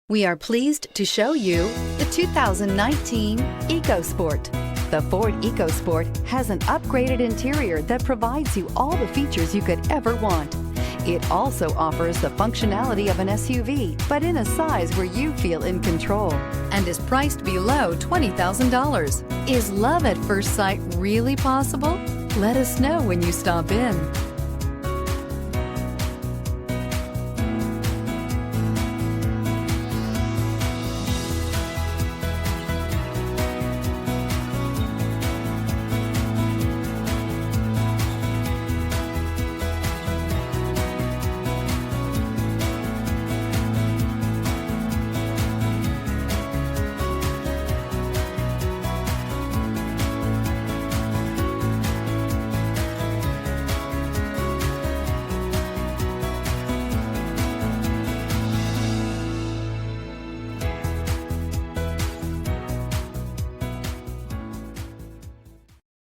We are pleased to show you the 2019 EcoSport. The Ford EcoSport has an upgraded interior that provides you all the features you could ever want. It also offers the functionality of an SUV, but in a size where you feel in control, and is priced below $20,000. Is love at first sight really possible? Let us know when you stop in.